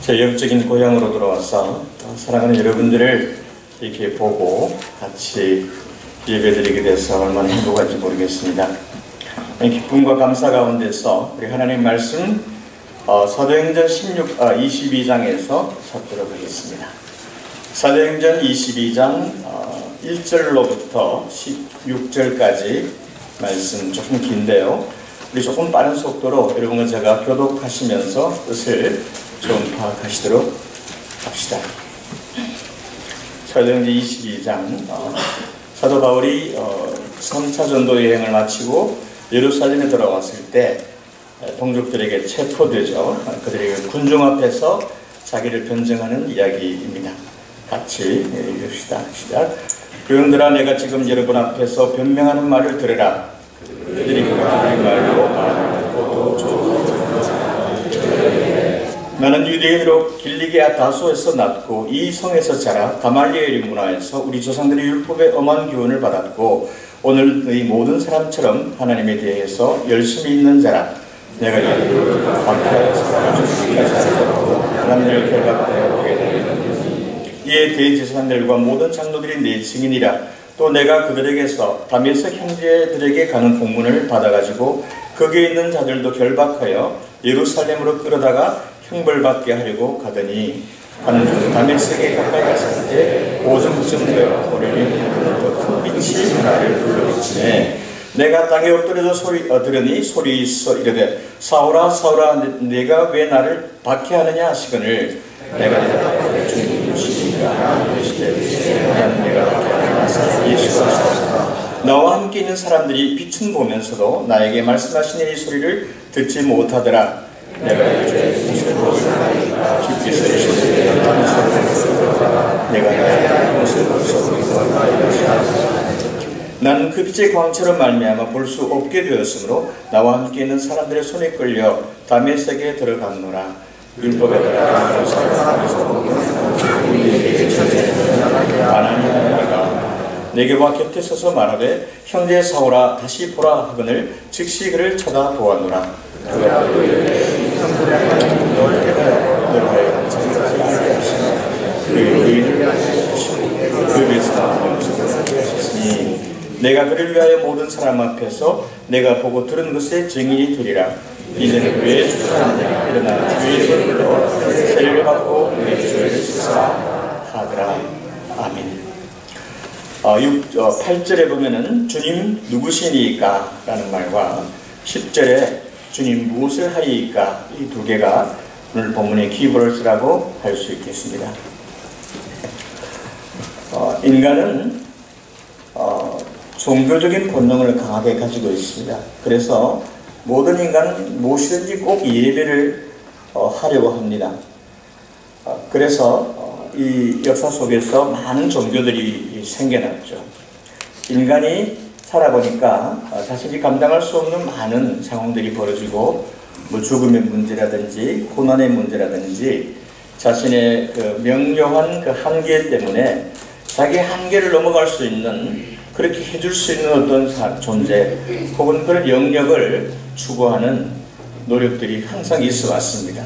제 영적인 고향으로 돌아와서 사랑하는 여러분들을 이렇게 보고 같이 예배드리게 돼서 얼마나 행복한지 모르겠습니다. 기쁨과 감사 가운데서 우리 하나님 말씀 사도행전 22장에서 찾도록 하겠습니다. 사도행전 22장 1절로부터 16절까지 말씀 조금 긴데요. 우리 조금 빠른 속도로 여러분과 제가 교독하시면서 뜻을 좀 파악하시도록 합시다. 사도행전 22장 사도 바울이 3차 전도 여행을 마치고 예루살렘에 돌아왔을 때 동족들에게 체포되죠. 그들에게 군중 앞에서 자기를 변증하는 이야기입니다. 같이 읽읍시다. 시작. 그런들아 내가 지금 여러분 앞에서 변명하는 말을 들으라. 그들이 그의 말로 말하고 나는 유대인으로 길리게아 다소에서 낳고 이 성에서 자라 가말리엘의 문화에서 우리 조상들의 율법의 엄한 교훈을 받았고 오늘 너희 모든 사람처럼 하나님에 대해서 열심히 있는 자라. 내가 이를 박해하여서 죽기까지 하였고 하나님을 결박하여 보게 되는 이에 대제사장들과 모든 장로들이 내 증인이라. 또 내가 그들에게서 다메섹 형제들에게 가는 공문을 받아가지고 거기에 있는 자들도 결박하여 예루살렘으로 끌어다가 형벌받게 하려고 가더니 가는 중 다메섹에 가까이 갔을 때 오전쯤 되어 보려니 큰 빛이 나를 불러비치네. 내가 땅에 엎드려서 들으니 소리 있어 이르되 사울아 사울아 내가 왜 나를 박해하느냐 하시거늘 내가 내가 주님이시니까 나는 내가 박해하는 예수가 나와 함께 있는 사람들이 빛은 보면서도 나에게 말씀하시는 이 소리를 듣지 못하더라. 내가 주의 모습으로 주께서 이르시되 내가 나의 모습으로 나는 그 빛의 광채로 말미암아 볼 수 없게 되었으므로 나와 함께 있는 사람들의 손에 끌려 다메섹에 들어갔노라. 율법에 따라 아나니아가 내게와 곁에 서서 말하되 형제 사울아 다시 보라 하거늘 즉시 그를 쳐다보았노라. 그가 내가 그를 위하여 모든 사람 앞에서 내가 보고 들은 것에 증인이 되리라. 이제는 왜 주저하느냐. 일어나 주의 이름으로 세례를 받고 내 죄를 씻으라 하더라. 아멘. 8절에 보면은 주님 누구시니까 라는 말과 10절에 주님 무엇을 하리이까 이 두 개가 오늘 본문의 키워드라고 할 수 있겠습니다. 인간은 종교적인 본능을 강하게 가지고 있습니다. 그래서 모든 인간은 무엇이든지 꼭 예배를 하려고 합니다. 그래서 이 역사 속에서 많은 종교들이 생겨났죠. 인간이 살아보니까 자신이 감당할 수 없는 많은 상황들이 벌어지고 뭐 죽음의 문제라든지 고난의 문제라든지 자신의 그 명료한 그 한계 때문에 자기 한계를 넘어갈 수 있는 그렇게 해줄 수 있는 어떤 존재 혹은 그런 영역을 추구하는 노력들이 항상 있어 왔습니다.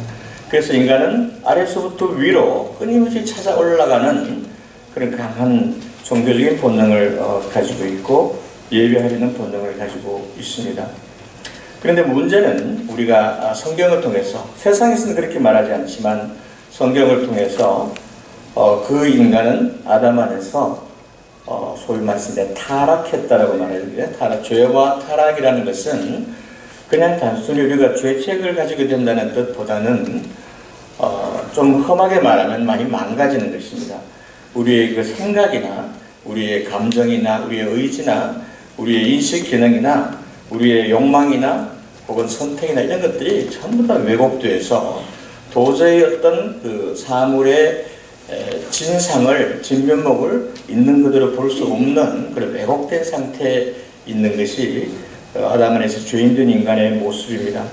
그래서 인간은 아래서부터 위로 끊임없이 찾아 올라가는 그런 강한 종교적인 본능을 가지고 있고 예배하려는 본능을 가지고 있습니다. 그런데 문제는 우리가 성경을 통해서 세상에서는 그렇게 말하지 않지만 성경을 통해서 그 인간은 아담 안에서 소위 말씀에 타락했다라고 말해요. 죄와 타락이라는 것은 그냥 단순히 우리가 죄책을 가지게 된다는 뜻보다는 좀 험하게 말하면 많이 망가지는 것입니다. 우리의 그 생각이나 우리의 감정이나 우리의 의지나 우리의 인식 기능이나 우리의 욕망이나 혹은 선택이나 이런 것들이 전부 다 왜곡돼서 도저히 어떤 그 사물의 진상을 진면목을 있는 그대로 볼 수 없는 그런 왜곡된 상태에 있는 것이 아담 안에서 죄인된 인간의 모습입니다.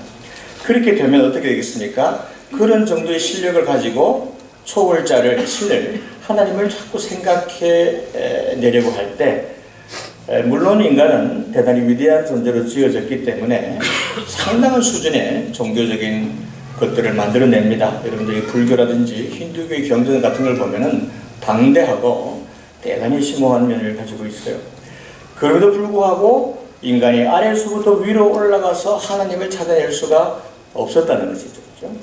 그렇게 되면 어떻게 되겠습니까? 그런 정도의 실력을 가지고 초월자를 신을 하나님을 자꾸 생각해 내려고 할 때 물론 인간은 대단히 위대한 존재로 지어졌기 때문에 상당한 수준의 종교적인 것들을 만들어냅니다. 여러분들이 불교라든지 힌두교의 경전 같은 걸 보면은 방대하고 대단히 심오한 면을 가지고 있어요. 그럼에도 불구하고 인간이 아래에서부터 위로 올라가서 하나님을 찾아낼 수가 없었다는 것이죠. 그렇죠?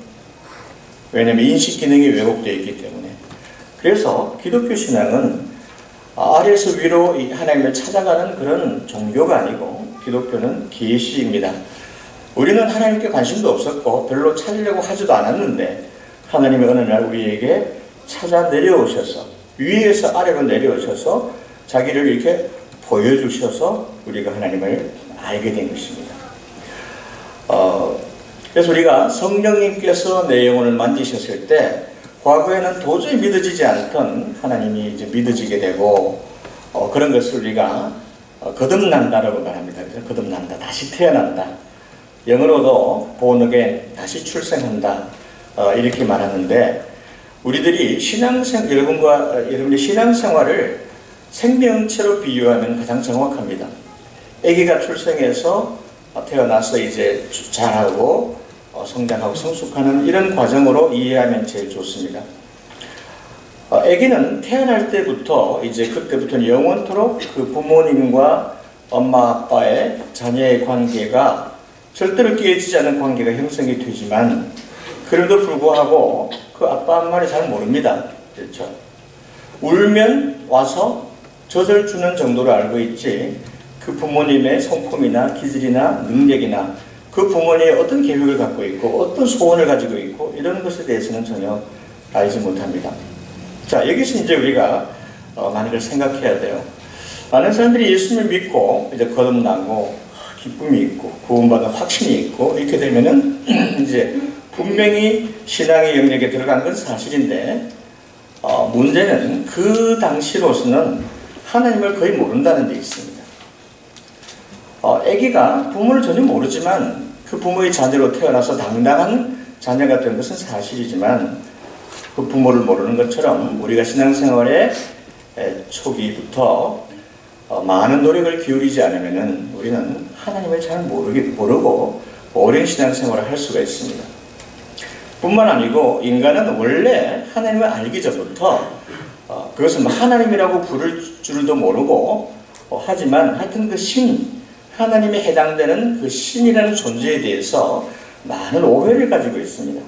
왜냐하면 인식 기능이 왜곡되어 있기 때문에. 그래서 기독교 신앙은 아래에서 위로 하나님을 찾아가는 그런 종교가 아니고 기독교는 계시입니다. 우리는 하나님께 관심도 없었고 별로 찾으려고 하지도 않았는데 하나님이 어느 날 우리에게 찾아 내려오셔서 위에서 아래로 내려오셔서 자기를 이렇게 보여주셔서 우리가 하나님을 알게 된 것입니다. 그래서 우리가 성령님께서 내 영혼을 만지셨을 때 과거에는 도저히 믿어지지 않던 하나님이 이제 믿어지게 되고 그런 것을 우리가 거듭난다라고 말합니다. 그래서 거듭난다, 다시 태어난다. 영어로도 born again, 다시 출생한다 이렇게 말하는데 우리들이 여러분의 신앙생활을 생명체로 비유하면 가장 정확합니다. 아기가 출생해서 태어나서 이제 자라고 성장하고 성숙하는 이런 과정으로 이해하면 제일 좋습니다. 아기는 태어날 때부터 이제 그때부터는 영원토록 그 부모님과 엄마 아빠의 자녀의 관계가 절대로 깨지지 않은 관계가 형성이 되지만 그래도 불구하고 그 아빠 엄마를 잘 모릅니다. 그렇죠? 울면 와서 젖을 주는 정도로 알고 있지 그 부모님의 성품이나 기질이나 능력이나 그 부모님이 어떤 계획을 갖고 있고 어떤 소원을 가지고 있고 이런 것에 대해서는 전혀 알지 못합니다. 자, 여기서 이제 우리가 많은 걸 생각해야 돼요. 많은 사람들이 예수님을 믿고 이제 거듭나고 기쁨이 있고 구원받은 확신이 있고 이렇게 되면은 이제 분명히 신앙의 영역에 들어간 건 사실인데 문제는 그 당시로서는 하나님을 거의 모른다는 데 있습니다. 아기가 부모를 전혀 모르지만 그 부모의 자녀로 태어나서 당당한 자녀가 된 것은 사실이지만 그 부모를 모르는 것처럼 우리가 신앙생활의 초기부터 많은 노력을 기울이지 않으면 우리는 하나님을 잘 모르고 오랜 신앙생활을 할 수가 있습니다. 뿐만 아니고 인간은 원래 하나님을 알기 전부터 그것은 하나님이라고 부를 줄도 모르고 하지만 하여튼 그 하나님에 해당되는 그 신이라는 존재에 대해서 많은 오해를 가지고 있습니다.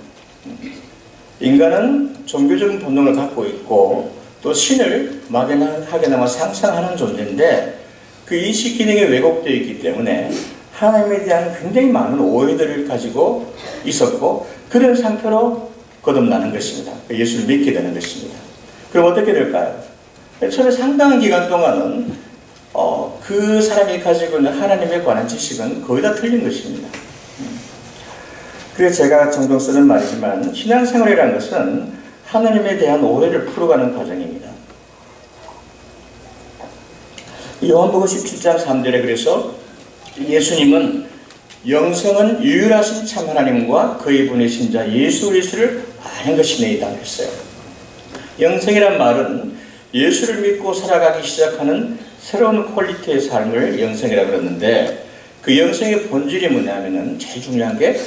인간은 종교적인 본능을 갖고 있고 또 신을 막연하게나마 상상하는 존재인데 그 인식 기능이 왜곡되어 있기 때문에 하나님에 대한 굉장히 많은 오해들을 가지고 있었고 그런 상태로 거듭나는 것입니다. 예수를 믿게 되는 것입니다. 그럼 어떻게 될까요? 처음에 상당한 기간 동안은 그 사람이 가지고 있는 하나님에 관한 지식은 거의 다 틀린 것입니다. 그래서 제가 종종 쓰는 말이지만 신앙생활이라는 것은 하나님에 대한 오해를 풀어가는 과정입니다. 요한복음 17장 3절에 그래서 예수님은 영생은 유일하신 참 하나님과 그의 보내신 자 예수 그리스도를 아는 것이니이다 했어요. 영생이란 말은 예수를 믿고 살아가기 시작하는 새로운 퀄리티의 삶을 영생이라고 그러는데 그 영생의 본질이 뭐냐면은 제일 중요한 게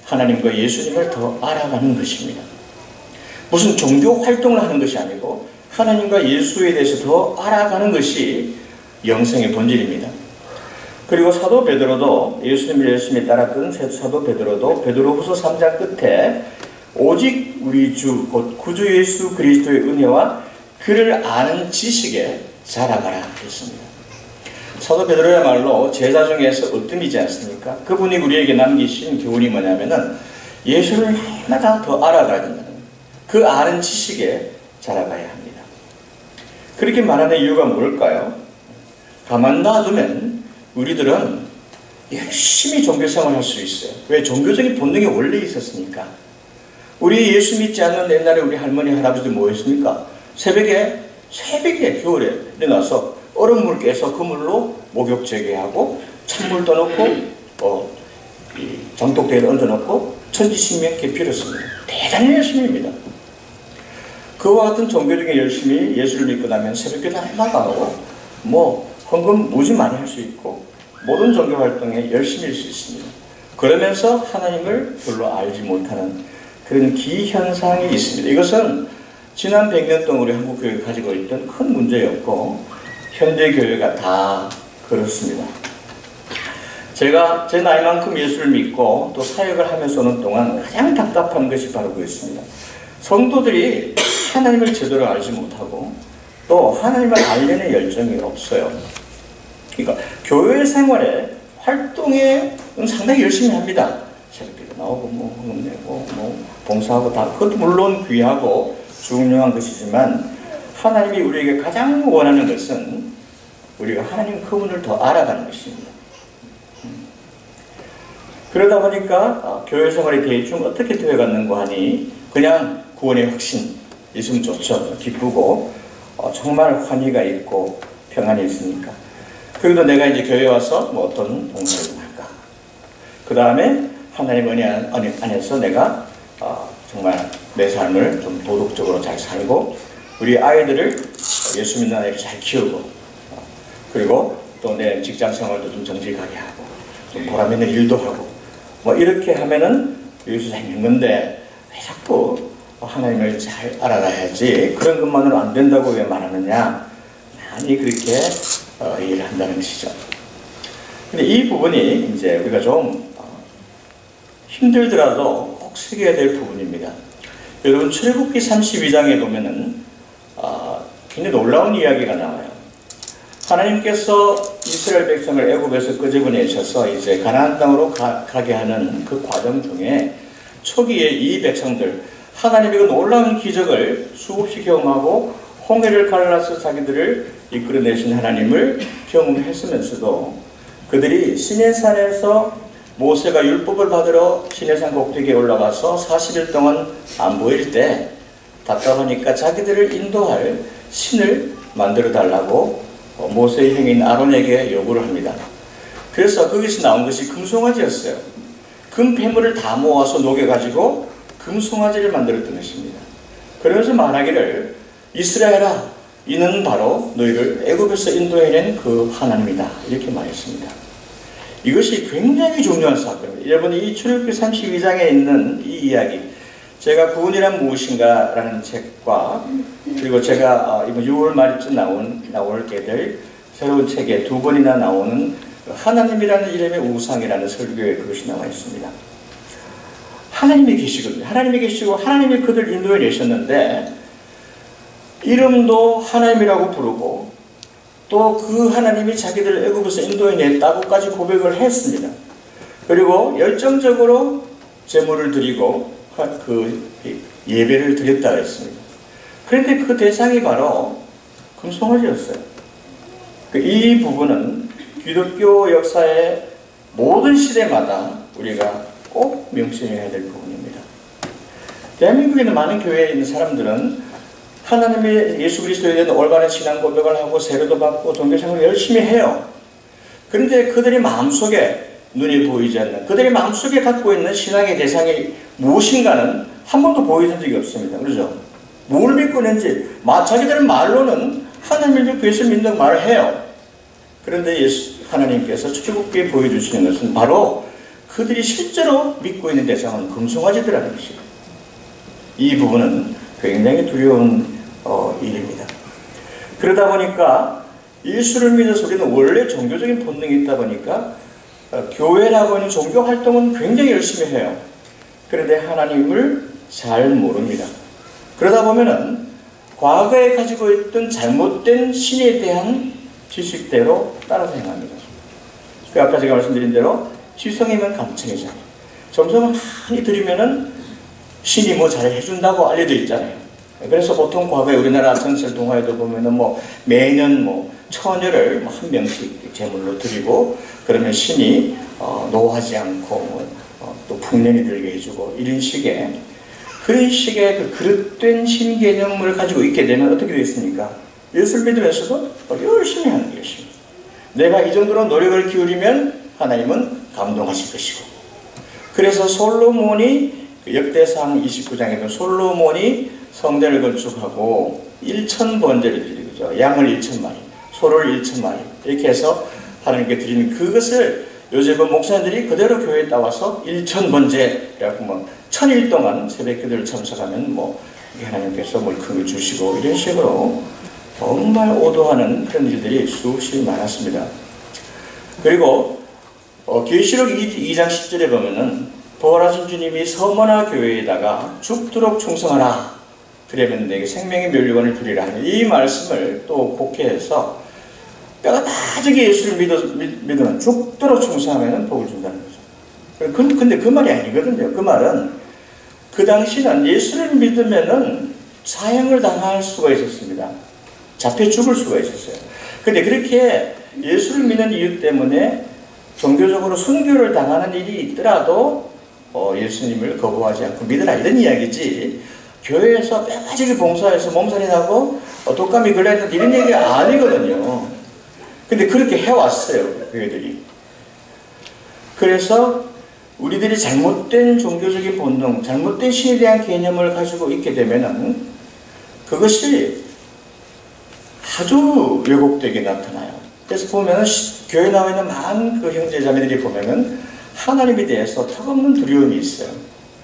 하나님과 예수님을 더 알아가는 것입니다. 무슨 종교 활동을 하는 것이 아니고 하나님과 예수에 대해서 더 알아가는 것이 영생의 본질입니다. 그리고 사도 베드로도 예수님을 열심히 따랐던 사도 베드로도 베드로후서 3장 끝에 오직 우리 주 곧 구주 예수 그리스도의 은혜와 그를 아는 지식에 자라가라 했습니다. 사도 베드로야말로 제자 중에서 으뜸이지 않습니까? 그분이 우리에게 남기신 교훈이 뭐냐면은 예수를 날마다 더 알아가야 된다는 거예요. 그 아는 지식에 자라가야 합니다. 그렇게 말하는 이유가 뭘까요? 가만 놔두면 우리들은 열심히 종교생활을 할 수 있어요. 왜? 종교적인 본능이 원래 있었으니까. 우리 예수 믿지 않는 옛날에 우리 할머니 할아버지들 뭐 했습니까? 새벽에 겨울에 일어나서 얼음물 깨서 그물로 목욕 재개하고 찬물 떠놓고 장독대에 얹어놓고 천지신명께 빌었습니다. 대단히 열심입니다. 그와 같은 종교적인 열심히 예수를 믿고 나면 새벽에 날마다 헌금 무지 많이 할 수 있고 모든 종교 활동에 열심히 할 수 있습니다. 그러면서 하나님을 별로 알지 못하는 그런 기현상이 있습니다. 이것은 지난 100년 동안 우리 한국 교회가 가지고 있던 큰 문제였고 현대 교회가 다 그렇습니다. 제가 제 나이만큼 예수를 믿고 또 사역을 하면서 오는 동안 가장 답답한 것이 바로 그였습니다. 성도들이 하나님을 제대로 알지 못하고 또 하나님을 알려는 열정이 없어요. 그러니까 교회 생활에 활동에 상당히 열심히 합니다. 새벽기도 나오고 뭐 헌금 내고 뭐 봉사하고 다 그것도 물론 귀하고 중요한 것이지만 하나님이 우리에게 가장 원하는 것은 우리가 하나님 그분을 더 알아가는 것입니다. 그러다 보니까 교회 생활이 대충 어떻게 되어갔는가 하니 그냥 구원의 확신 있으면 좋죠. 기쁘고 정말 환희가 있고 평안이 있으니까. 그래도 내가 이제 교회 와서 뭐 어떤 동사를 할까. 그 다음에 하나님 은혜 안에서 내가 정말 내 삶을 좀 도덕적으로 잘 살고 우리 아이들을 예수 믿는 아이를 잘 키우고 그리고 또 내 직장 생활도 좀 정직하게 하고 좀 보람 있는 일도 하고 뭐 이렇게 하면은 예수 잘 믿는데 왜 자꾸 하나님을 잘 알아가야지 그런 것만으로 안 된다고 왜 말하느냐. 많이 그렇게 일을 한다는 것이죠. 근데 이 부분이 이제 우리가 좀 힘들더라도 꼭 새겨야 될 부분입니다. 여러분 출애굽기 32장에 보면은 굉장히 놀라운 이야기가 나와요. 하나님께서 이스라엘 백성을 애굽에서 끄집어내셔서 이제 가나안 땅으로 가게 하는 그 과정 중에 초기에 이 백성들 하나님의 그 놀라운 기적을 수없이 경험하고 홍해를 갈라서 자기들을 이끌어내신 하나님을 경험했으면서도 그들이 시내산에서 모세가 율법을 받으러 시내산 꼭대기에 올라가서 40일 동안 안 보일 때 답답하니까 자기들을 인도할 신을 만들어 달라고 모세의 형인 아론에게 요구를 합니다. 그래서 거기서 나온 것이 금송아지였어요. 금 폐물을 다 모아서 녹여가지고 금송아지를 만들었던 것입니다. 그러면서 말하기를 이스라엘아 이는 바로 너희를 애굽에서 인도해낸 그 하나님이다 이렇게 말했습니다. 이것이 굉장히 중요한 사건입니다. 여러분 이 출애굽기 32장에 있는 이 이야기 제가 구원이란 무엇인가 라는 책과 그리고 제가 이번 6월 말쯤 나올게 될 새로운 책에 2번이나 나오는 하나님이라는 이름의 우상이라는 설교에 그것이 나와 있습니다. 하나님이 계시거든요. 하나님이 계시고 하나님이 그들 인도해 내셨는데 이름도 하나님이라고 부르고 또 그 하나님이 자기들을 애굽에서 인도해 냈다고까지 고백을 했습니다. 그리고 열정적으로 제물을 드리고 그 예배를 드렸다고 했습니다. 그런데 그 대상이 바로 금송아지였어요. 이 부분은 기독교 역사의 모든 시대마다 우리가 꼭 명심해야 될 부분입니다. 대한민국에 있는 많은 교회에 있는 사람들은 하나님의 예수 그리스도에 대한 올바른 신앙 고백을 하고 세례도 받고 종교생활을 열심히 해요. 그런데 그들의 마음속에 눈이 보이지 않는 그들의 마음속에 갖고 있는 신앙의 대상이 무엇인가는 한 번도 보여준 적이 없습니다. 그렇죠? 뭘 믿고 있는지 자기들은 말로는 하나님을 믿고 예수 믿는 말을 해요. 그런데 하나님께서 출애굽기에 보여주시는 것은 바로 그들이 실제로 믿고 있는 대상은 금송아지들이라는 것이에요. 이 부분은 굉장히 두려운 일입니다. 그러다 보니까 예수를 믿어서 우리는 원래 종교적인 본능이 있다 보니까 교회라고 하는 종교 활동은 굉장히 열심히 해요. 그런데 하나님을 잘 모릅니다. 그러다 보면은 과거에 가지고 있던 잘못된 신에 대한 지식대로 따라서 행합니다. 그 아까 제가 말씀드린 대로 지성이면 감청이잖아요. 점점 많이 들으면은 신이 뭐 잘 해준다고 알려져 있잖아요. 그래서 보통 과거에 우리나라 전설 동화에도 보면은 뭐 매년 뭐 처녀를 한 명씩 제물로 드리고 그러면 신이 노하지 않고 또 풍년이 들게 해주고 이런 식의 그런 식의 그 그릇된 신 개념을 가지고 있게 되면 어떻게 되겠습니까? 예수를 믿으면서도 열심히 하는 게 열심히. 내가 이 정도로 노력을 기울이면 하나님은 감동하실 것이고. 그래서 솔로몬이 역대상 29장에도 솔로몬이 성전을 건축하고 1000번제를 드리죠. 양을 1000마리, 소를 1000마리 이렇게 해서 하나님께 드리는 그것을 요셉은 목사님들이 그대로 교회에 따와서 1000번째 그래갖고 뭐 1000일 동안 새벽기도를 참석하면 뭐 하나님께서 뭘 큰 걸 주시고 이런 식으로 정말 오도하는 그런 일들이 수없이 많았습니다. 그리고 계시록 2장 10절에 보면은 부활하신 주님이 서머나 교회에다가 죽도록 충성하라 그러면 내게 생명의 면류관을 주리라 하는 이 말씀을 또 곡해해서 뼈가 다지게 예수를 믿으면 죽도록 충성하면 복을 준다는 거죠. 근데 그 말이 아니거든요. 그 말은 그 당시는 예수를 믿으면은 사형을 당할 수가 있었습니다. 잡혀 죽을 수가 있었어요. 근데 그렇게 예수를 믿는 이유 때문에 종교적으로 순교를 당하는 일이 있더라도 예수님을 거부하지 않고 믿으라 이런 이야기지, 교회에서 뼈가지게 봉사해서 몸살이 나고 독감이 걸려야 된다 이런 얘기가 아니거든요. 근데 그렇게 해왔어요, 교회들이. 그래서 우리들이 잘못된 종교적인 본능, 잘못된 신에 대한 개념을 가지고 있게 되면은 그것이 아주 왜곡되게 나타나요. 그래서 보면은 교회 나와 있는 많은 그 형제자매들이 보면은 하나님에 대해서 턱없는 두려움이 있어요.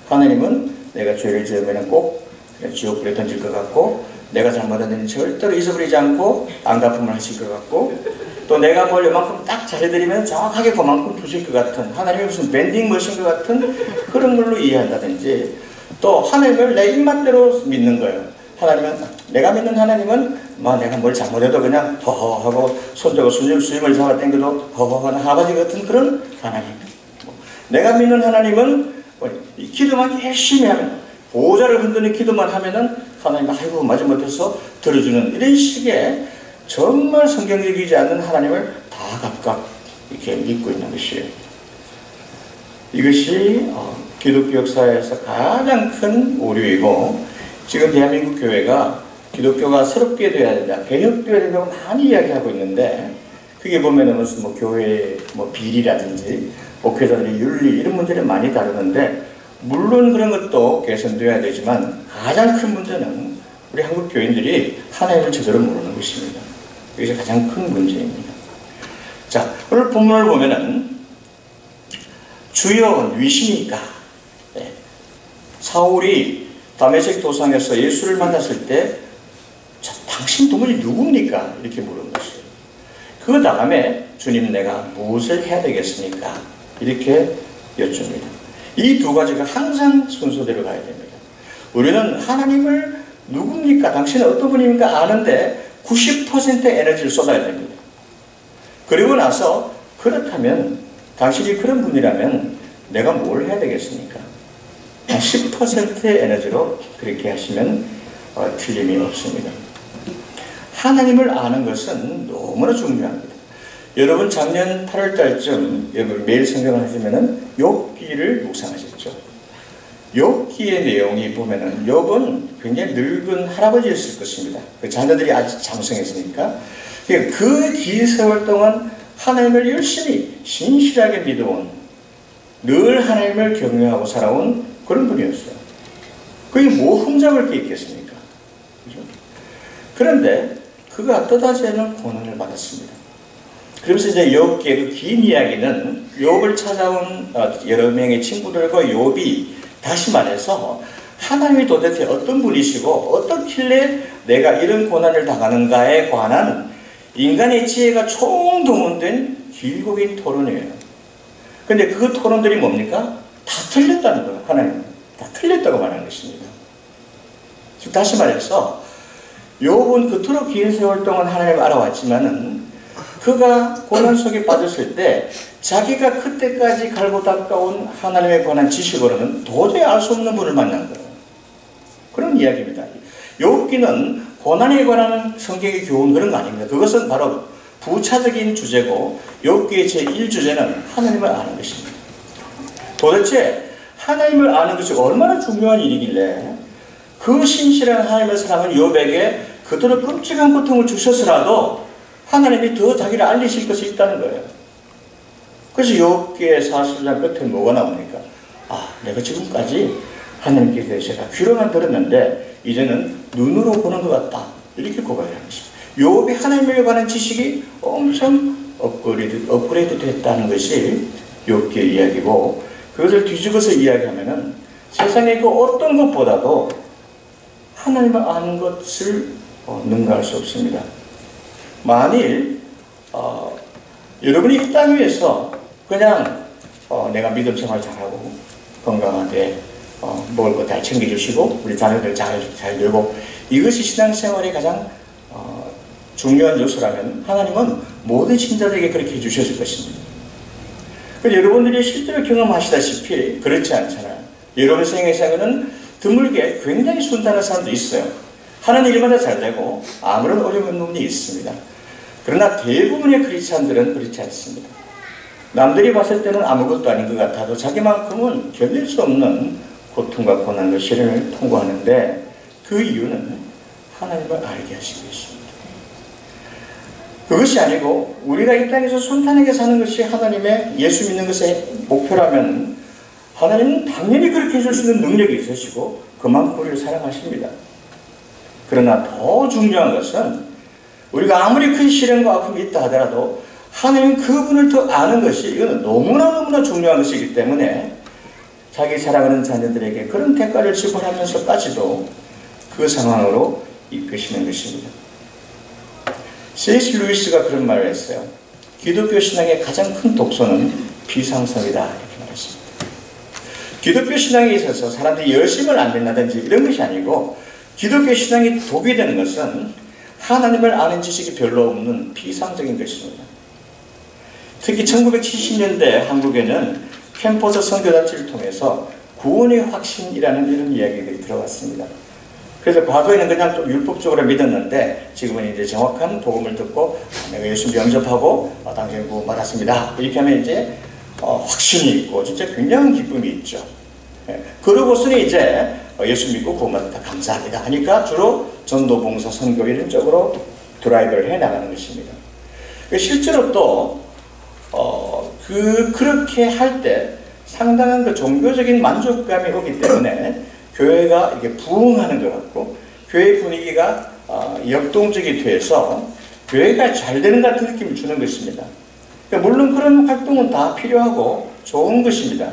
하나님은 내가 죄를 지으면 꼭 지옥불에 던질 것 같고, 내가 잘못한 일은 절대로 잊어버리지 않고 안갚음을 하실 것 같고, 또 내가 뭘 요만큼 딱 잘해드리면 정확하게 그만큼 주실 것 같은, 하나님이 무슨 밴딩 머신 것 같은 그런 걸로 이해한다든지, 또 하나님을 내 입맛대로 믿는 거예요. 하나님은, 내가 믿는 하나님은 내가 뭘 잘못해도 그냥 허허하고 손잡고 수임을 잡아 당겨도 허허하는 할아버지 같은 그런 하나님. 내가 믿는 하나님은 기도만 열심히 하면, 보호자를 흔드는 기도만 하면은 하나님 아이고 마지못해서 들어주는 이런 식의 정말 성경적이지 않는 하나님을 다 각각 이렇게 믿고 있는 것이에요. 이것이 기독교 역사에서 가장 큰 오류이고, 지금 대한민국 교회가 기독교가 새롭게 되어야 된다, 개혁되어야 된다고 많이 이야기하고 있는데, 그게 보면은 무슨 교회 비리라든지 목회자들의 윤리 이런 문제를 많이 다루는데, 물론 그런 것도 개선되어야 되지만 가장 큰 문제는 우리 한국 교인들이 하나님을 제대로 모르는 것입니다. 이것이 가장 큰 문제입니다. 자, 오늘 본문을 보면은 주여 위시니까, 사울이 다메섹 도상에서 예수를 만났을 때 당신 도무지 누굽니까? 이렇게 물은 것이에요. 그 다음에 주님 내가 무엇을 해야 되겠습니까? 이렇게 여쭙니다. 이 두 가지가 항상 순서대로 가야 됩니다. 우리는 하나님을 누굽니까? 당신은 어떤 분입니까? 아는데 90%의 에너지를 쏟아야 됩니다. 그리고 나서 그렇다면 당신이 그런 분이라면 내가 뭘 해야 되겠습니까? 10%의 에너지로 그렇게 하시면 틀림이 없습니다. 하나님을 아는 것은 너무나 중요합니다. 여러분 작년 8월 달쯤 여러분 매일 성경을 하시면은 욥기를 묵상하셨죠. 욥기의 내용이 보면은 욥은 굉장히 늙은 할아버지였을 것입니다. 그 자녀들이 아직 장성했으니까 그 긴 세월 동안 하나님을 열심히 신실하게 믿어온, 늘 하나님을 경외하고 살아온 그런 분이었어요. 그게 뭐 흠잡을 게 있겠습니까? 그죠? 그런데 그가 떠다지는 고난을 받았습니다. 그러면서 이제 욥기의 그 긴 이야기는 욥을 찾아온 여러 명의 친구들과 욥이 다시 말해서 하나님이 도대체 어떤 분이시고 어떻길래 내가 이런 고난을 당하는가에 관한 인간의 지혜가 총동원된 길고 긴 토론이에요. 근데 그 토론들이 뭡니까? 다 틀렸다는 거예요. 하나님은 다 틀렸다고 말하는 것입니다. 즉 다시 말해서 욥은 그토록 긴 세월 동안 하나님을 알아왔지만은 그가 고난 속에 빠졌을 때 자기가 그때까지 갈고 닦아온 하나님에 관한 지식으로는 도저히 알 수 없는 분을 만난 거예요. 그런 이야기입니다. 욥기는 고난에 관한 성경의 교훈 그런 거 아닙니다. 그것은 바로 부차적인 주제고 욥기의 제1주제는 하나님을 아는 것입니다. 도대체 하나님을 아는 것이 얼마나 중요한 일이길래 그 신실한 하나님의 사람은 욥에게 그토록 끔찍한 고통을 주셔서라도 하나님이 더 자기를 알리실 것이 있다는 거예요. 그래서 욥기의 40장 끝에 뭐가 나옵니까? 내가 지금까지 하나님께 대해서 귀로만 들었는데 이제는 눈으로 보는 것 같다. 이렇게 고백을 하는 것입니다. 욥이 하나님에 관한 지식이 엄청 업그레이드 됐다는 것이 욥기의 이야기고, 그것을 뒤집어서 이야기하면은 세상의 그 어떤 것보다도 하나님을 아는 것을 능가할 수 없습니다. 만일 여러분이 이 땅 위에서 그냥 내가 믿음 생활 잘하고 건강하게 먹을 거 잘 챙겨주시고 우리 자녀들 잘 되고, 이것이 신앙생활의 가장 중요한 요소라면 하나님은 모든 신자들에게 그렇게 해주셨을 것입니다. 여러분들이 실제로 경험하시다시피 그렇지 않잖아요. 여러분 생애에서는 드물게 굉장히 순탄한 사람도 있어요. 하는 일마다 잘 되고 아무런 어려움 없는 분이 있습니다. 그러나 대부분의 크리스찬들은 그렇지 않습니다. 남들이 봤을 때는 아무것도 아닌 것 같아도 자기만큼은 견딜 수 없는 고통과 고난과 시련을 통과하는데, 그 이유는 하나님을 알게 하신 것입니다. 그것이 아니고 우리가 이 땅에서 순탄하게 사는 것이 하나님의 예수 믿는 것의 목표라면 하나님은 당연히 그렇게 해줄 수 있는 능력이 있으시고 그만큼 우리를 사랑하십니다. 그러나 더 중요한 것은 우리가 아무리 큰 시련과 아픔이 있다 하더라도 하나님 그분을 더 아는 것이, 이건 너무나 중요한 것이기 때문에 자기 사랑하는 자녀들에게 그런 대가를 지불하면서까지도 그 상황으로 이끄시는 것입니다. C.S. 루이스가 그런 말을 했어요. 기독교 신앙의 가장 큰 독소는 비상성이다, 이렇게 말했습니다. 기독교 신앙에 있어서 사람들이 열심을 안 된다든지 이런 것이 아니고, 기독교 신앙이 독이 되는 것은 하나님을 아는 지식이 별로 없는 비상적인 것입니다. 특히 1970년대 한국에는 캠퍼스 선교단체를 통해서 구원의 확신이라는 이런 이야기들이 들어왔습니다. 그래서 과거에는 그냥 좀 율법적으로 믿었는데 지금은 이제 정확한 복음을 듣고 내가 예수 영접하고 당신은 구원 받았습니다, 이렇게 하면 이제 확신이 있고 진짜 굉장한 기쁨이 있죠. 그러고서는 이제 예수 믿고 구원 받았다, 감사합니다 하니까 주로 전도, 봉사, 선교 이런 쪽으로 드라이브를 해나가는 것입니다. 실제로 또 그렇게 할 때 상당한 그 종교적인 만족감이 오기 때문에 교회가 이렇게 부흥하는 것 같고 교회 분위기가 역동적이 돼서 교회가 잘 되는 것 같은 느낌을 주는 것입니다. 물론 그런 활동은 다 필요하고 좋은 것입니다.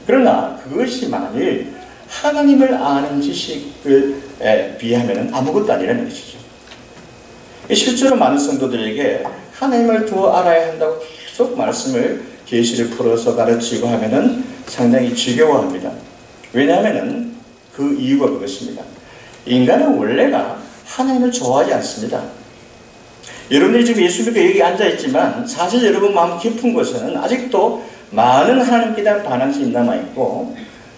그러나 그것이 만일 하나님을 아는 지식에 비하면 아무것도 아니라는 것이죠. 실제로 많은 성도들에게 하나님을 더 알아야 한다고 계속 말씀을, 계시를 풀어서 가르치고 하면은 상당히 지겨워합니다. 왜냐하면은 그 이유가 그것입니다. 인간은 원래가 하나님을 좋아하지 않습니다. 여러분들이 지금 예수 믿고 여기 앉아있지만 사실 여러분 마음 깊은 곳에는 아직도 많은 하나님께 대한 반항심이 남아있고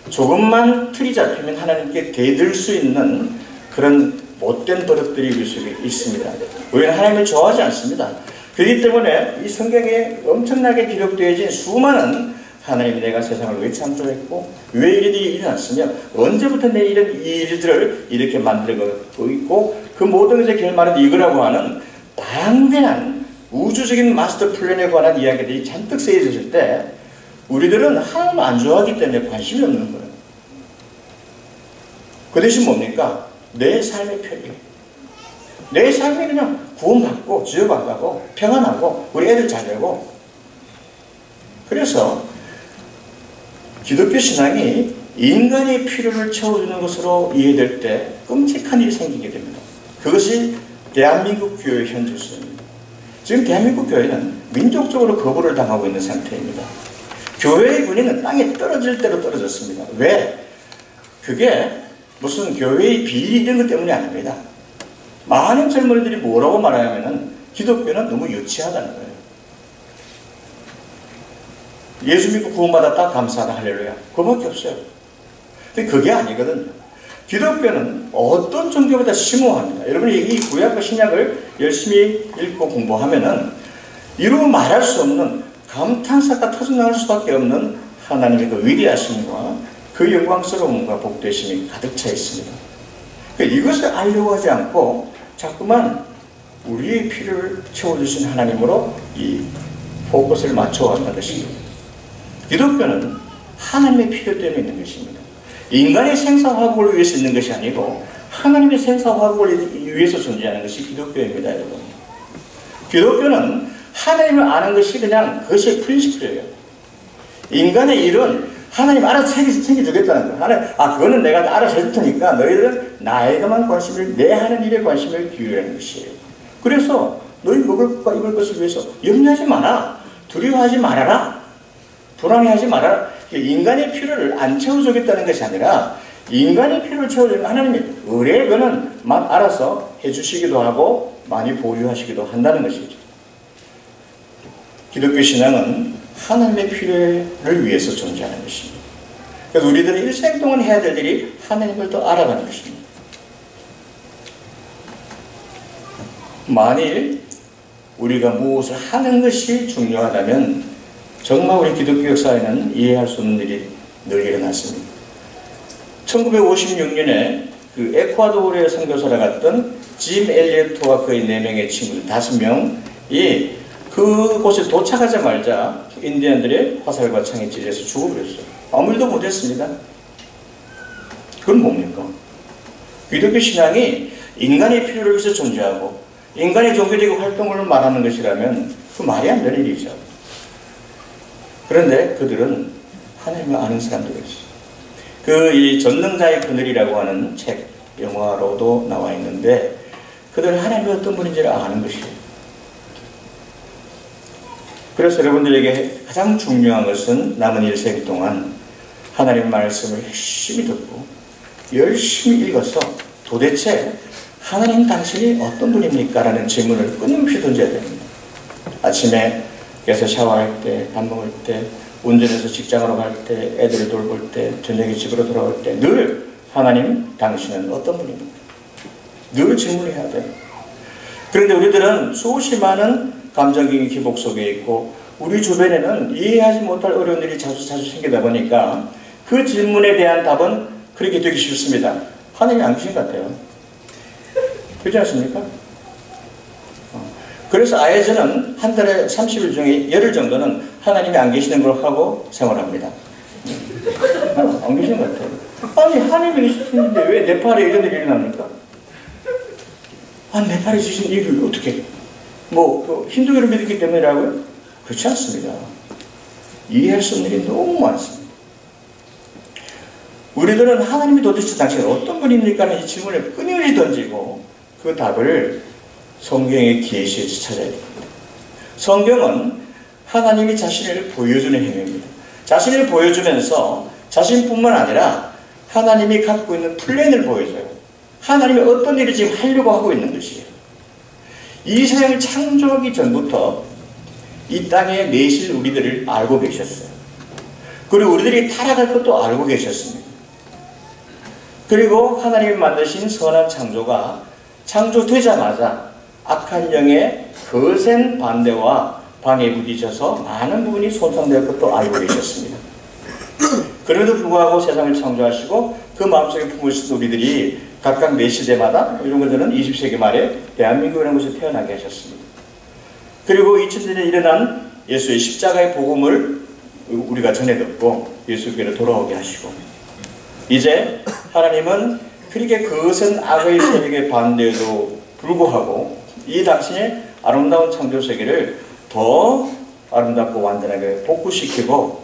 조금만 틀이 잡히면 하나님께 대들 수 있는 그런 못된 버릇들이 우리 속에 있습니다. 우리는 하나님을 좋아하지 않습니다. 그렇기 때문에 이 성경에 엄청나게 기록되어진 수많은 하나님이 내가 세상을 왜 창조했고 왜 이들이 일어났으며 언제부터 내 이런 일들을 이렇게 만들고 있고 그 모든 것의 결말은 이거라고 하는 방대한 우주적인 마스터 플랜에 관한 이야기들이 잔뜩 쓰여졌을 때 우리들은 하나님 안 좋아하기 때문에 관심이 없는 거예요. 그 대신 뭡니까? 내 삶의 편리. 내 삶이 그냥 구원받고 지어받고 평안하고 우리 애들 잘 되고. 그래서 기독교 신앙이 인간의 필요를 채워주는 것으로 이해될 때 끔찍한 일이 생기게 됩니다. 그것이 대한민국 교회의 현실입니다. 지금 대한민국 교회는 민족적으로 거부를 당하고 있는 상태입니다. 교회의 권위는 땅에 떨어질 대로 떨어졌습니다. 왜? 그게 무슨 교회의 비리 이런 것 때문이 아닙니다. 많은 젊은이들이 뭐라고 말하냐면은 기독교는 너무 유치하다는 거예요. 예수 믿고 구원받았다, 감사하다, 할렐루야. 그거밖에 없어요. 근데 그게 아니거든요. 기독교는 어떤 종교보다 심오합니다. 여러분이 이 구약과 신약을 열심히 읽고 공부하면은 이루 말할 수 없는 감탄사가 터져나올 수밖에 없는 하나님의 그 위대하심과 그 영광스러움과 복되심이 가득 차 있습니다. 그러니까 이것을 알려고 하지 않고 자꾸만 우리의 필요를 채워주신 하나님으로 이 포커스를 맞춰왔다는 것입니다. 기독교는 하나님의 필요 때문에 있는 것입니다. 인간의 생사화복을 위해서 있는 것이 아니고 하나님의 생사화복을 위해서 존재하는 것이 기독교입니다, 여러분. 기독교는 하나님을 아는 것이 그냥 그것이 프린시플이에요. 인간의 일은 하나님 알아서 챙겨주겠다는 거예요. 하나님, 그거는 내가 알아서 해줄 테니까 너희들은 나에게만 관심을, 내 하는 일에 관심을 기울이는 것이에요. 그래서 너희 먹을 것과 입을 것을 위해서 염려하지 마라. 두려워하지 말아라. 불안해하지 말아라. 인간의 필요를 안 채워주겠다는 것이 아니라 인간의 필요를 채워주는 하나님이 의뢰거는 막 알아서 해주시기도 하고 많이 보유하시기도 한다는 것이죠. 기독교 신앙은 하나님의 필요를 위해서 존재하는 것입니다. 그래서 우리들은 일생 동안 해야 될 일이 하나님을 더 알아가는 것입니다. 만일 우리가 무엇을 하는 것이 중요하다면 정말 우리 기독교 역사에는 이해할 수 없는 일이 늘 일어났습니다. 1956년에 그 에콰도르에 선교사를 갔던 짐 엘리어트와 그의 4명의 친구들 5명이 그곳에 도착하자마자 인디언들의 화살과 창에 찔려서 죽어버렸어요. 아무 일도 못했습니다. 그건 뭡니까? 기독교 신앙이 인간의 필요를 위해서 존재하고 인간의 종교적인 활동을 말하는 것이라면 그 말이 안 되는 일이죠. 그런데 그들은 하나님을 아는 사람들이었어요. 이 전능자의 그늘이라고 하는 책, 영화로도 나와 있는데 그들은 하나님이 어떤 분인지를 아는 것이에요. 그래서 여러분들에게 가장 중요한 것은 남은 일생 동안 하나님의 말씀을 열심히 듣고 열심히 읽어서 도대체 하나님 당신이 어떤 분입니까? 라는 질문을 끊임없이 던져야 됩니다. 아침에 깨서 샤워할 때, 밥 먹을 때, 운전해서 직장으로 갈 때, 애들을 돌볼 때, 저녁에 집으로 돌아올 때 늘 하나님 당신은 어떤 분입니까? 늘 질문을 해야 돼요. 그런데 우리들은 수없이 많은 감정적인 기복 속에 있고 우리 주변에는 이해하지 못할 어려운 일이 자주 생기다 보니까 그 질문에 대한 답은 그렇게 되기 쉽습니다. 하나님이 안 계신 것 같아요. 그렇지 않습니까? 그래서 아예 저는 한 달에 30일 중에 열흘 정도는 하나님이 안 계시는 걸 하고 생활합니다. 안 계시는 것 같아요. 아니 하나님이 계시는데 왜 내 팔에 이런 일이 일어납니까? 내 팔에 주신 일을 어떻게 힌두교를 믿기 때문이라고요? 그렇지 않습니다. 이해할 수 없는 일이 너무 많습니다. 우리들은 하나님이 도대체 당신은 어떤 분입니까? 하는 이 질문을 끊임없이 던지고 그 답을 성경의 계시에서 찾아야 됩니다. 성경은 하나님이 자신을 보여주는 행위입니다. 자신을 보여주면서 자신뿐만 아니라 하나님이 갖고 있는 플랜을 보여줘요. 하나님이 어떤 일을 지금 하려고 하고 있는 것이에요. 이 세상을 창조하기 전부터 이 땅에 내실 우리들을 알고 계셨어요. 그리고 우리들이 타락할 것도 알고 계셨습니다. 그리고 하나님이 만드신 선한 창조가 창조되자마자 악한 영의 거센 반대와 방해에 부딪혀서 많은 부분이 손상될 것도 알고 계셨습니다. 그럼에도 불구하고 세상을 창조하시고 그 마음속에 품으신 우리들이 각각 매 시대마다 이런 것들은 20세기 말에 대한민국이라는 곳에 태어나게 하셨습니다. 그리고 2000년에 일어난 예수의 십자가의 복음을 우리가 전해 듣고 예수께로 돌아오게 하시고 이제 하나님은 그렇게 거센 악의 세력의 반대에도 불구하고 이 당신의 아름다운 창조 세계를 더 아름답고 완전하게 복구시키고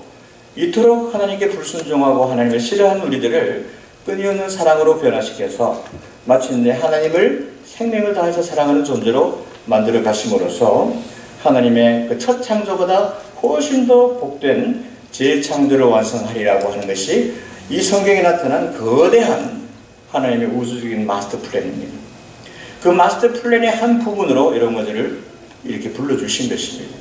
이토록 하나님께 불순종하고 하나님을 싫어하는 우리들을 끊임없는 사랑으로 변화시켜서 마침내 하나님을 생명을 다해서 사랑하는 존재로 만들어 가심으로써 하나님의 그 첫 창조보다 훨씬 더 복된 재창조를 완성하리라고 하는 것이 이 성경에 나타난 거대한 하나님의 우주적인 마스터 플랜입니다. 그 마스터 플랜의 한 부분으로 이런 것들을 이렇게 불러주신 것입니다.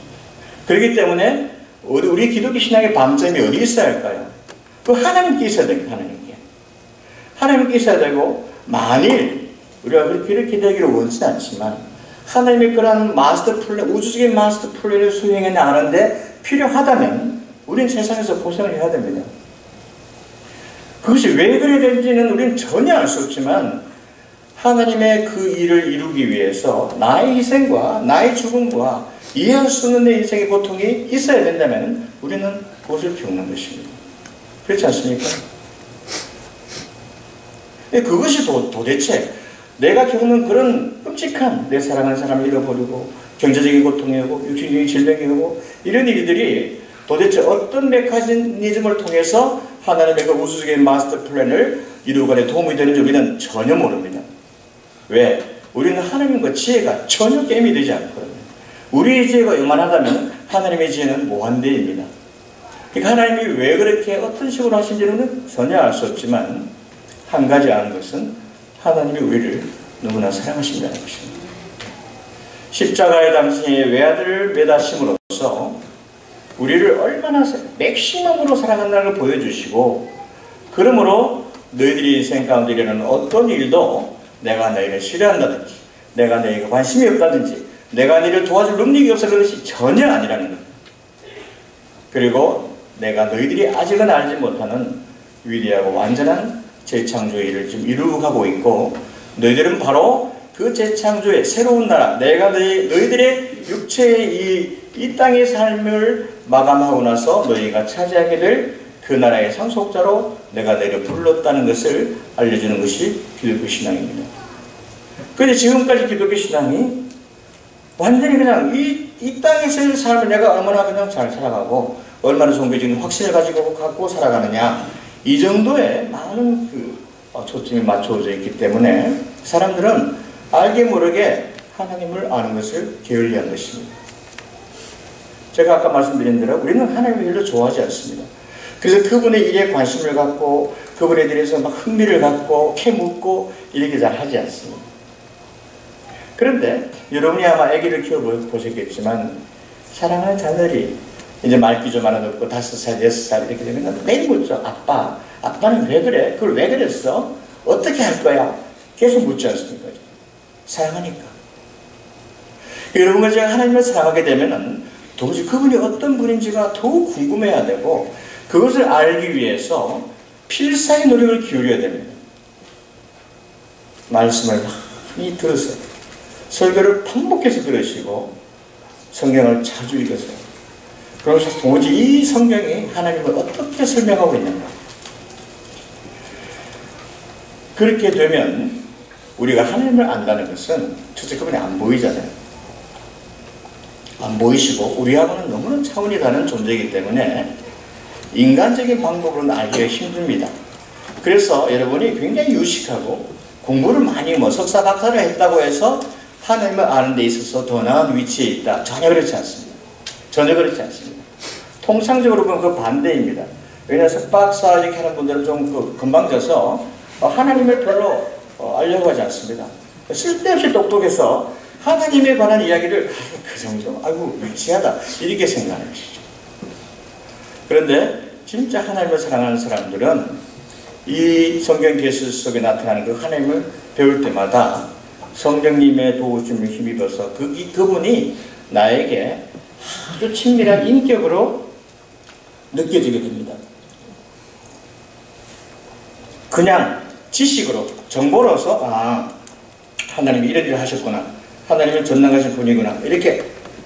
그렇기 때문에 우리 기독교 신앙의 방점이 어디 있어야 할까요? 그 하나님께 있어야 됩니다. 하나님께 있어야 되고 만일 우리가 그렇게 되기를 원치는 않지만 하나님의 그런 마스터 플랜, 우주적인 마스터 플랜을 수행해 나가는데 필요하다면 우리는 세상에서 고생을 해야 됩니다. 그것이 왜 그래야 되는지는 우리는 전혀 알 수 없지만 하나님의 그 일을 이루기 위해서 나의 희생과 나의 죽음과 이해할 수 없는 내 인생의 고통이 있어야 된다면 우리는 그것을 겪는 것입니다. 그렇지 않습니까? 그것이 도대체 내가 겪는 그런 끔찍한 내 사랑하는 사람을 잃어버리고 경제적인 고통이 오고 육신적인 질병이 오고 이런 일들이 도대체 어떤 메커니즘을 통해서 하나님의 그 우주적인 마스터 플랜을 이루어가는 데 도움이 되는지 우리는 전혀 모릅니다. 왜? 우리는 하나님과 지혜가 전혀 게임이 되지 않거든요. 우리의 지혜가 요만하다면 하나님의 지혜는 무한대입니다. 그러니까 하나님이 왜 그렇게 어떤 식으로 하신지는 전혀 알 수 없지만 한 가지 아는 것은 하나님이 우리를 너무나 사랑하신다는 것입니다. 십자가의 당신의 외아들을 매다심으로써 우리를 얼마나 맥시멈으로 사랑한다는 걸 보여주시고, 그러므로 너희들이 인생 가운데 일어나는 어떤 일도 내가 너희를 싫어한다든지 내가 너희에게 관심이 없다든지 내가 너희를 도와줄 능력이 없어 그런 것이 전혀 아니라는 겁니다. 그리고 내가 너희들이 아직은 알지 못하는 위대하고 완전한 재창조의 일을 지금 이루어가고 있고, 너희들은 바로 그 재창조의 새로운 나라, 내가 너희들의 육체의 이 땅의 삶을 마감하고 나서 너희가 차지하게 될 그 나라의 상속자로 내가 너희를 불렀다는 것을 알려주는 것이 기독교 신앙입니다. 그런데 지금까지 기독교 신앙이 완전히 그냥 이 땅에서의 삶을 내가 얼마나 그냥 잘 살아가고 얼마나 종교적인 확신을 갖고 살아가느냐, 이 정도의 많은 초점이 맞춰져 있기 때문에 사람들은 알게 모르게 하나님을 아는 것을 게을리한 것입니다. 제가 아까 말씀드린 대로 우리는 하나님을 별로 좋아하지 않습니다. 그래서 그분의 일에 관심을 갖고 그분에 대해서 막 흥미를 갖고 캐묻고 이렇게 잘 하지 않습니다. 그런데 여러분이 아마 아기를 키워보셨겠지만 사랑하는 자녀들이 이제 말귀 좀 하나 없고 5살, 6살 이렇게 되면 매일 묻죠. 아빠는 왜 그래? 그걸 왜 그랬어? 어떻게 할 거야? 계속 묻지 않습니까? 사랑하니까. 여러분과 제가 하나님을 사랑하게 되면 도무지 그분이 어떤 분인지가 더욱 궁금해야 되고 그것을 알기 위해서 필사의 노력을 기울여야 됩니다. 말씀을 많이 들으세요. 설교를 반복해서 들으시고 성경을 자주 읽으세요. 그러면서 도무지 이 성경이 하나님을 어떻게 설명하고 있는가. 그렇게 되면 우리가 하나님을 안다는 것은 첫째 그분이 안 보이잖아요. 안 보이시고 우리하고는 너무나 차원이 다른 존재이기 때문에 인간적인 방법으로는 알기가 힘듭니다. 그래서 여러분이 굉장히 유식하고 공부를 많이 석사 박사를 했다고 해서 하나님을 아는 데 있어서 더 나은 위치에 있다. 전혀 그렇지 않습니다. 전혀 그렇지 않습니다. 통상적으로 보면 그 반대입니다. 왜냐하면 석박사 이렇게 하는 분들은 좀 건방져서 하나님을 별로 알려고 하지 않습니다. 쓸데없이 똑똑해서 하나님에 관한 이야기를 그 정도, 아이고 위치하다 이렇게 생각하는 것이죠. 그런데 진짜 하나님을 사랑하는 사람들은 이 성경 계시 속에 나타나는 그 하나님을 배울 때마다 성령님의 도우심을 힘입어서 그분이 나에게 아주 친밀한 인격으로 느껴지게 됩니다. 그냥 지식으로 정보로서 하나님이 이런 일을 하셨구나, 하나님은 전능하신 분이구나 이렇게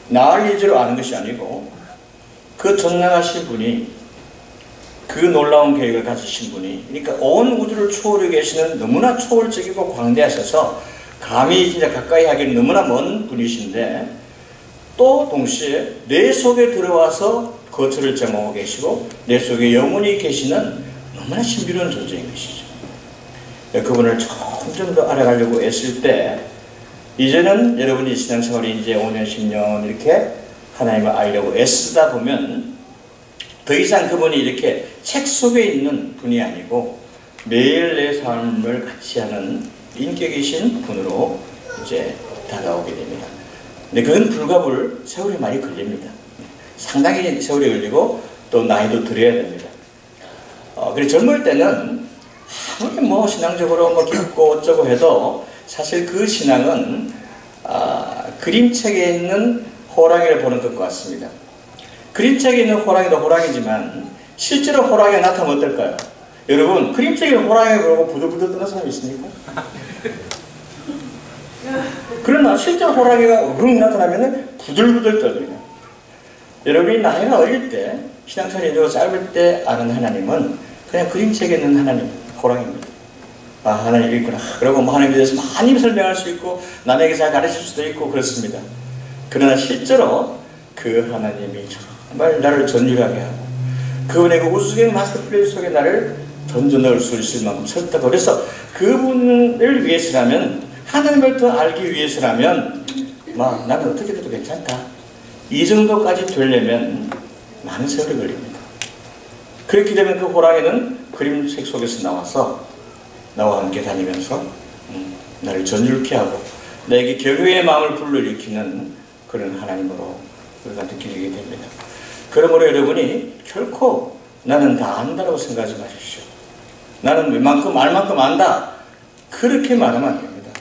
나을 위주로 아는 것이 아니고 그 전능하신 분이 그 놀라운 계획을 가지신 분이, 그러니까 온 우주를 초월해 계시는 너무나 초월적이고 광대하셔서 감히 진짜 가까이 하기는 너무나 먼 분이신데 또 동시에 내 속에 들어와서 거처를 점하고 계시고 내 속에 영원히 계시는 너무나 신비로운 존재인 것이죠. 그분을 점점 더 알아가려고 애쓸 때 이제는 여러분이 신앙생활이 이제 5년, 10년 이렇게 하나님을 알려고 애쓰다 보면 더 이상 그분이 이렇게 책 속에 있는 분이 아니고 매일 내 삶을 같이 하는 인격이신 분으로 이제 다가오게 됩니다. 근데 그건 불가불 세월이 많이 걸립니다. 상당히 세월이 걸리고 또 나이도 들어야 됩니다. 그래서 젊을 때는 아무리 신앙적으로 깊고 어쩌고 해도 사실 그 신앙은 그림책에 있는 호랑이를 보는 것 같습니다. 그림책에 있는 호랑이도 호랑이지만 실제로 호랑이가 나타나면 어떨까요? 여러분, 그림책에 있는 호랑이를 보고 부들부들 떠는 사람이 있습니까? 그러나 실제로 호랑이가 우릉 나타나면 부들부들 떨거든요. 여러분이 나이가 어릴 때 신앙생활이 짧을 때 아는 하나님은 그냥 그림책에 있는 하나님, 호랑이입니다. 하나님이 있구나. 그리고 하나님에 대해서 많이 설명할 수 있고 남에게 잘 가르칠 수도 있고 그렇습니다. 그러나 실제로 그 하나님이 정말 나를 전율하게 하고 그분의 그 우주적인 마스터 플랜 속에 나를 던져 넣을 수 있을 만큼 섰다고. 그래서 그분을 위해서라면, 하나님을 더 알기 위해서라면 나는 어떻게 해도 괜찮다, 이 정도까지 되려면 많은 세월이 걸립니다. 그렇게 되면 그 호랑이는 그림책 속에서 나와서 나와 함께 다니면서 나를 전율케 하고 나에게 경외의 마음을 불러일으키는 그런 하나님으로 우리가 느끼게 됩니다. 그러므로 여러분이 결코 나는 다 안다라고 생각하지 마십시오. 나는 웬만큼 알만큼 안다, 그렇게 말하면 안 됩니다.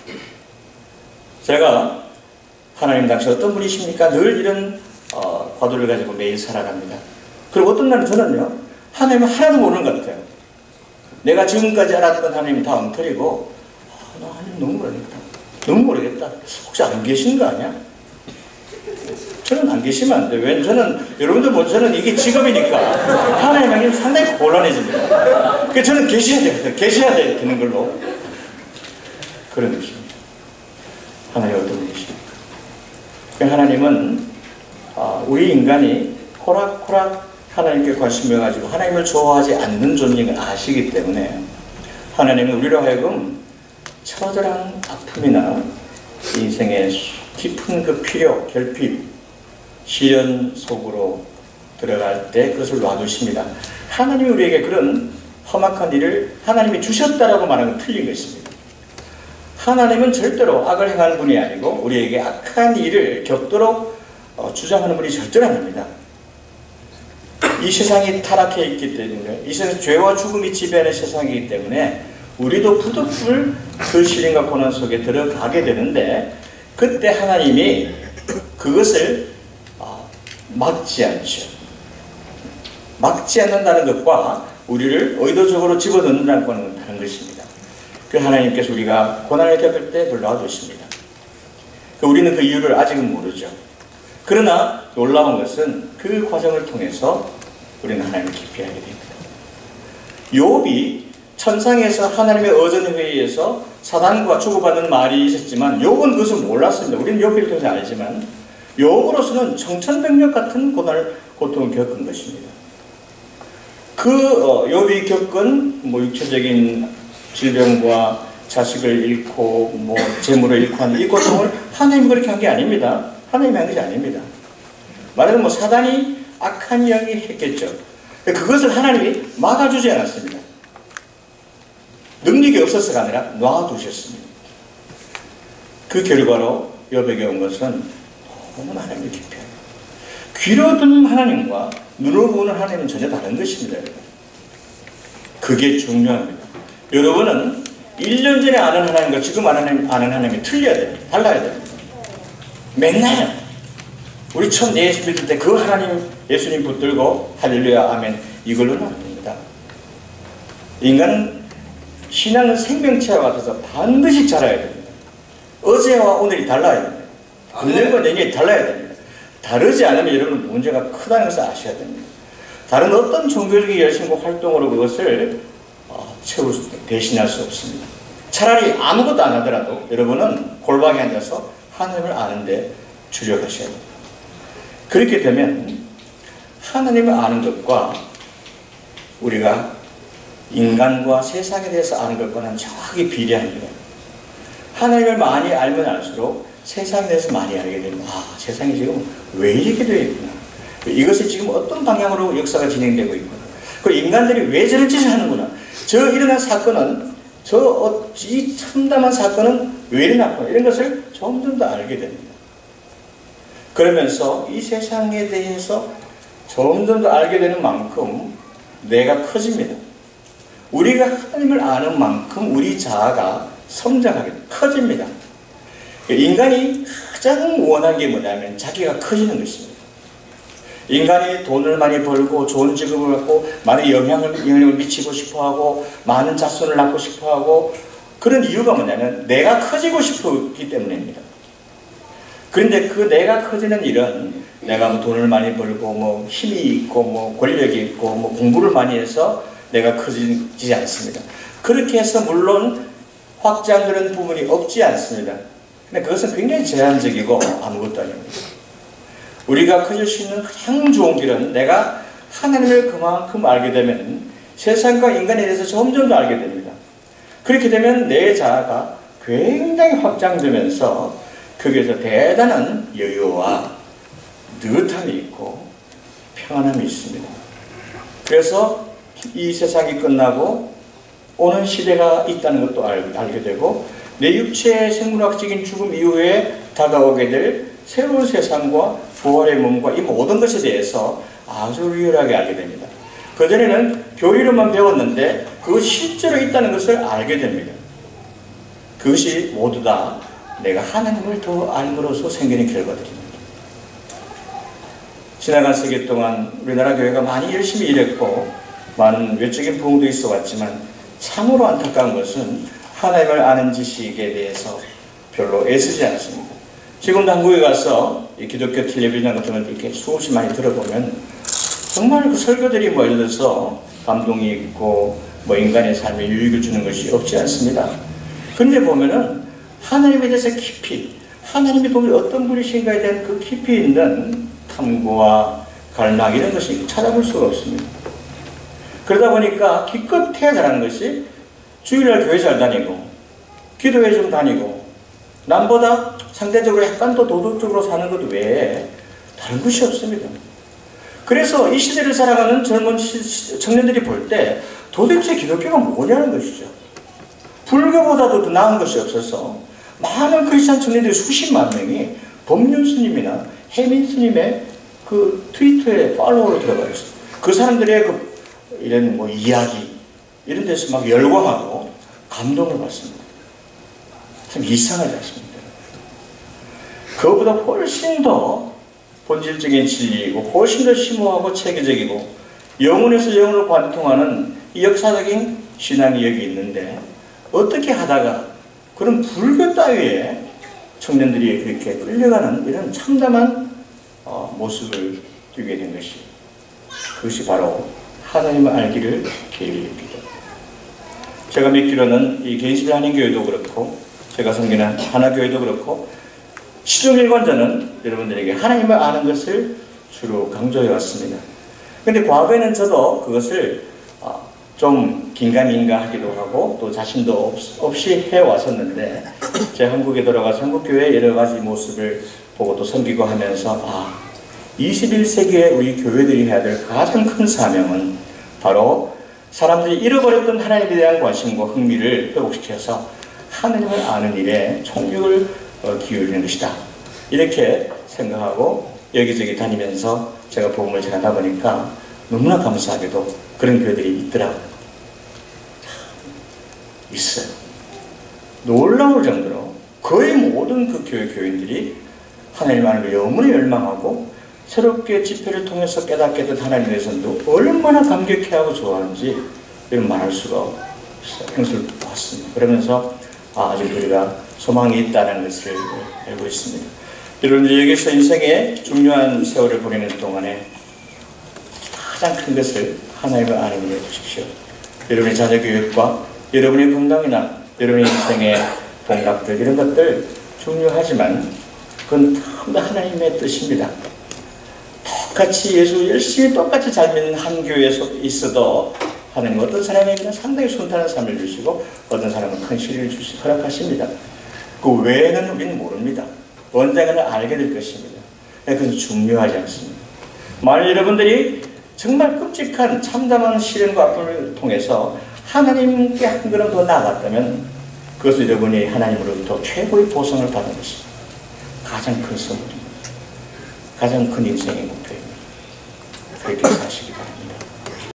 제가 하나님 당시 어떤 분이십니까? 늘 이런 과도를 가지고 매일 살아갑니다. 그리고 어떤 날은 저는요, 하나님은 하나도 모르는 것 같아요. 내가 지금까지 알았던 하나님 다 엉터리고, 나 하나님 너무 모르겠다. 너무 모르겠다. 혹시 안 계신 거 아니야? 저는 안 계시면 안 돼요. 왜냐면 저는, 여러분들 뭐 저는 이게 직업이니까 하나님에게 상당히 곤란해집니다. 그래서 저는 계셔야 되는 걸로. 그런 것입니다. 하나님 어떤 분이십니까? 하나님은 우리 인간이 호락호락 하나님께 관심을 가지고 하나님을 좋아하지 않는 존재인 걸 아시기 때문에 하나님은 우리로 하여금 처절한 아픔이나 인생의 깊은 그 필요, 결핍, 시련 속으로 들어갈 때 그것을 놔두십니다. 하나님이 우리에게 그런 험악한 일을 하나님이 주셨다라고 말하는 건 틀린 것입니다. 하나님은 절대로 악을 행하는 분이 아니고 우리에게 악한 일을 겪도록 주장하는 분이 절대로 아닙니다. 이 세상이 타락해 있기 때문에, 이 세상 죄와 죽음이 지배하는 세상이기 때문에 우리도 부득불 그 시련과 고난 속에 들어가게 되는데, 그때 하나님이 그것을 막지 않죠. 막지 않는다는 것과 우리를 의도적으로 집어넣는다는 것은 다른 것입니다. 그 하나님께서 우리가 고난을 겪을 때 불러와주십니다. 우리는 그 이유를 아직은 모르죠. 그러나 놀라운 것은 그 과정을 통해서 우리는 하나님을 깊이 알게 됩니다. 욥이 천상에서 하나님의 어전회의에서 사단과 주고받는 말이 있었지만 욥은 그것을 몰랐습니다. 우리는 욥을 통해서 알지만 욥으로서는 청천벽력 같은 고통을 겪은 것입니다. 그 욥이 겪은 육체적인 질병과 자식을 잃고 재물을 잃고 하는 이 고통을 하나님이 그렇게 한 게 아닙니다. 하나님이 한 것이 아닙니다. 말하자면 사단이 악한 이야기 했겠죠. 그것을 하나님이 막아주지 않았습니다. 능력이 없어서가 아니라 놔두셨습니다. 그 결과로 욥에게 온 것은 너무나 하나님을 깊이 알고, 귀로 듣는 하나님과 눈으로 보는 하나님은 전혀 다른 것입니다. 그게 중요합니다. 여러분은 1년 전에 아는 하나님과 지금 아는 하나님이 틀려야 됩니다. 달라야 됩니다. 맨날 우리 처음 예수 믿을 때 그 하나님, 예수님 붙들고 할렐루야 아멘 이걸로는 안 됩니다. 인간은 신앙은 생명체와 같아서 반드시 자라야 됩니다. 어제와 오늘이 달라야 됩니다. 내일과 내년이 달라야 됩니다. 다르지 않으면 여러분은 문제가 크다는 것을 아셔야 됩니다. 다른 어떤 종교적인 열심과 활동으로 그것을 대신할 수 없습니다. 차라리 아무것도 안 하더라도 여러분은 골방에 앉아서 하나님을 아는데 주력하셔야 됩니다. 그렇게 되면 하나님을 아는 것과 우리가 인간과 세상에 대해서 아는 것과는 정확하게 비례합니다. 하나님을 많이 알면 알수록 세상에 대해서 많이 알게 됩니다. 세상이 지금 왜 이렇게 되어 있구나. 이것이 지금 어떤 방향으로 역사가 진행되고 있구나. 그리고 인간들이 왜 저런 짓을 하는구나. 저 일어난 사건은, 이 참담한 사건은 왜 일어났구나. 이런 것을 점점 더 알게 됩니다. 그러면서 이 세상에 대해서 점점 더 알게 되는 만큼 내가 커집니다. 우리가 하나님을 아는 만큼 우리 자아가 성장하게 커집니다. 인간이 가장 원하는 게 뭐냐면 자기가 커지는 것입니다. 인간이 돈을 많이 벌고 좋은 직업을 갖고 많은 영향을 미치고 싶어하고 많은 자손을 낳고 싶어하고, 그런 이유가 뭐냐면 내가 커지고 싶기 때문입니다. 그런데 그 내가 커지는 일은 내가 돈을 많이 벌고 힘이 있고 권력이 있고 공부를 많이 해서 내가 커지지 않습니다. 그렇게 해서 물론 확장되는 부분이 없지 않습니다. 근데 그것은 굉장히 제한적이고 아무것도 아닙니다. 우리가 커질 수 있는 가장 좋은 길은 내가 하나님을 그만큼 알게 되면 세상과 인간에 대해서 점점 더 알게 됩니다. 그렇게 되면 내 자아가 굉장히 확장되면서 거기에서 대단한 여유와 느긋함이 있고 평안함이 있습니다. 그래서 이 세상이 끝나고 오는 시대가 있다는 것도 알게 되고 내 육체의 생물학적인 죽음 이후에 다가오게 될 새로운 세상과 부활의 몸과 이 모든 것에 대해서 아주 리얼하게 알게 됩니다. 그전에는 교리로만 배웠는데 그것이 실제로 있다는 것을 알게 됩니다. 그것이 모두 다 내가 하나님을 더 알므로써 생기는 결과들입니다. 지나간 세기 동안 우리나라 교회가 많이 열심히 일했고 많은 외적인 부흥도 있어 왔지만 참으로 안타까운 것은 하나님을 아는 지식에 대해서 별로 애쓰지 않습니다. 지금도 한국에 가서 이 기독교 텔레비전 같은 걸 이렇게 수없이 많이 들어보면 정말 그 설교들이 뭐 예를 들어서 감동이 있고 뭐 인간의 삶에 유익을 주는 것이 없지 않습니다. 그런데 보면은 하나님에 대해서 깊이 하나님이 도대체 어떤 분이신가에 대한 그 깊이 있는 탐구와 갈망 이런 것이 찾아볼 수가 없습니다. 그러다 보니까 기껏해야 잘하는 것이 주일날 교회 잘 다니고 기도회 좀 다니고 남보다 상대적으로 약간 더 도덕적으로 사는 것 외에 다른 것이 없습니다. 그래서 이 시대를 살아가는 젊은 청년들이 볼 때 도대체 기독교가 뭐냐는 것이죠. 불교보다도 더 나은 것이 없어서 많은 크리스찬 청년들이 수십만 명이 법륜 스님이나 해민 스님의 그 트위터에 팔로워로 들어가 있어요. 그 사람들의 그 이런 뭐 이야기 이런 데서 막 열광하고 감동을 받습니다. 참 이상하지 않습니까? 그것보다 훨씬 더 본질적인 진리이고 훨씬 더 심오하고 체계적이고 영혼에서 영혼으로 관통하는 이 역사적인 신앙이 여기 있는데 어떻게 하다가 그런 불교 따위에 청년들이 그렇게 끌려가는 이런 참담한 모습을 띄게 된 것이 그것이 바로 하나님을 알기를 게을리입니다. 제가 믿기로는 이 개인시대 한인교회도 그렇고 제가 섬기는 하나교회도 그렇고 시종일관자는 여러분들에게 하나님을 아는 것을 주로 강조해 왔습니다. 그런데 과거에는 저도 그것을 좀 긴가민가 하기도 하고 또 자신도 없이 해왔었는데 제가 한국에 들어가서 한국교회의 여러 가지 모습을 보고 또 섬기고 하면서 21세기에 우리 교회들이 해야 될 가장 큰 사명은 바로 사람들이 잃어버렸던 하나님에 대한 관심과 흥미를 회복시켜서 하나님을 아는 일에 총력을 기울이는 것이다. 이렇게 생각하고 여기저기 다니면서 제가 복음을 전하다 보니까 너무나 감사하게도 그런 교회들이 있더라고요. 있어요. 놀라울 정도로 거의 모든 그 교인들이 하나님 아는 걸 영원히 열망하고 새롭게 집회를 통해서 깨닫게 된 하나님에 대해서도 얼마나 감격해하고 좋아하는지 이런 말할 수가 없어요. 평소를 봤습니다. 그러면서 아직 우리가 소망이 있다는 것을 알고 있습니다. 여러분들 여기서 인생의 중요한 세월을 보내는 동안에 가장 큰 것을 하나님을 아는 일에 주십시오. 여러분의 자녀 교육과 여러분의 건강이나 여러분의 인생의 봉각들 이런 것들 중요하지만 그건 전부 다 하나님의 뜻입니다. 똑같이 예수 열심히 똑같이 잘 믿는 한 교회에 있어도 하나님 어떤 사람에게는 상당히 순탄한 삶을 주시고 어떤 사람은 큰 시련을 주시고 허락하십니다. 그 외에는 우리는 모릅니다. 언젠가는 알게 될 것입니다. 그것은 중요하지 않습니다. 만약 여러분들이 정말 끔찍한 참담한 시련과 아픔을 통해서 하나님께 한 걸음 더 나아갔다면 그것은 여러분이 하나님으로부터 최고의 보상을 받은 것입니다. 가장 큰 선물입니다. 가장 큰 인생의 목표입니다. 그렇게 사시기 바랍니다.